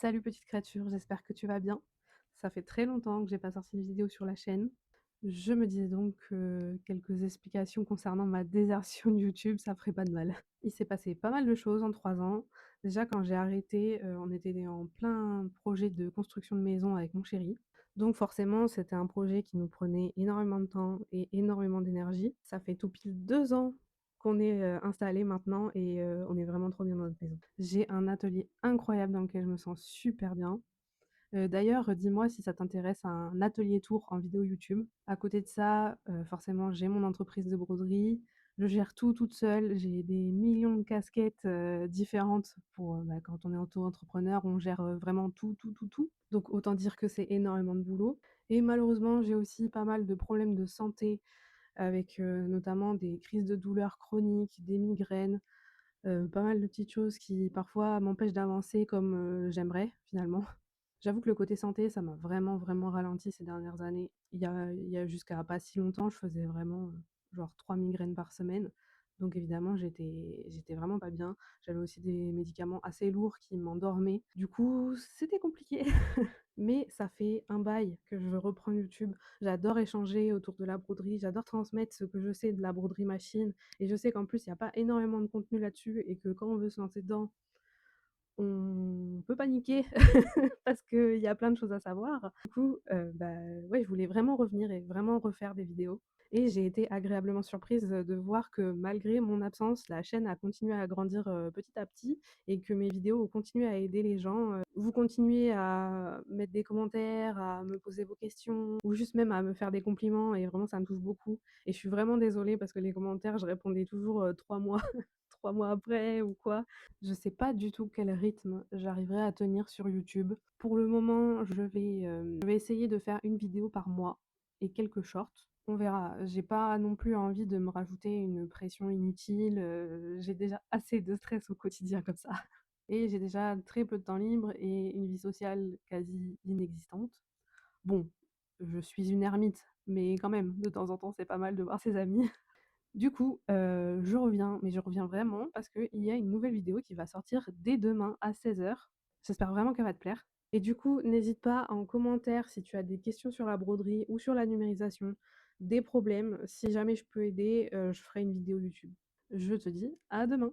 Salut petite créature, j'espère que tu vas bien. Ça fait très longtemps que j'ai pas sorti de vidéo sur la chaîne. Je me disais donc que quelques explications concernant ma désertion de YouTube, ça ferait pas de mal. Il s'est passé pas mal de choses en 3 ans. Déjà quand j'ai arrêté, on était en plein projet de construction de maison avec mon chéri. Donc forcément, c'était un projet qui nous prenait énormément de temps et énormément d'énergie. Ça fait tout pile 2 ans qu'on est, installés maintenant et on est vraiment trop bien dans notre maison. J'ai un atelier incroyable dans lequel je me sens super bien. D'ailleurs, dis-moi si ça t'intéresse un atelier tour en vidéo YouTube. À côté de ça, forcément, j'ai mon entreprise de broderie. Je gère tout toute seule. J'ai des millions de casquettes, différentes pour, quand on est auto-entrepreneur, on gère, vraiment tout, tout, tout, tout. Donc autant dire que c'est énormément de boulot et malheureusement, j'ai aussi pas mal de problèmes de santé avec, notamment des crises de douleurs chroniques, des migraines, pas mal de petites choses qui parfois m'empêchent d'avancer comme, j'aimerais finalement. J'avoue que le côté santé, ça m'a vraiment, vraiment ralenti ces dernières années. Il y a jusqu'à pas si longtemps, je faisais vraiment, genre 3 migraines par semaine. Donc évidemment, j'étais vraiment pas bien. J'avais aussi des médicaments assez lourds qui m'endormaient. Du coup, c'était compliqué. Mais ça fait un bail que je veux reprendre YouTube. J'adore échanger autour de la broderie, j'adore transmettre ce que je sais de la broderie machine et je sais qu'en plus, il y a pas énormément de contenu là-dessus et que quand on veut se lancer dedans, on peut paniquer parce qu'il y a plein de choses à savoir. Du coup, ouais, je voulais vraiment revenir et vraiment refaire des vidéos et j'ai été agréablement surprise, de voir que malgré mon absence, la chaîne a continué à grandir, petit à petit et que mes vidéos ont continué à aider les gens. Vous continuez à mettre des commentaires, à me poser vos questions ou juste même à me faire des compliments et vraiment ça me touche beaucoup et je suis vraiment désolée parce que les commentaires, je répondais toujours, 3 mois 3 mois après ou quoi. Je sais pas du tout quel rythme j'arriverai à tenir sur YouTube. Pour le moment, je vais essayer de faire une vidéo par mois et quelques shorts. On verra. J'ai pas non plus envie de me rajouter une pression inutile, j'ai déjà assez de stress au quotidien comme ça et j'ai déjà très peu de temps libre et une vie sociale quasi inexistante. Bon, je suis une ermite, mais quand même, de temps en temps, c'est pas mal de voir ses amis. Du coup, je reviens, mais je reviens vraiment parce qu'il y a une nouvelle vidéo qui va sortir dès demain à 16h. J'espère vraiment qu'elle va te plaire et du coup, n'hésite pas en commentaire si tu as des questions sur la broderie ou sur la numérisation, des problèmes. Si jamais je peux aider, je ferai une vidéo YouTube. Je te dis à demain.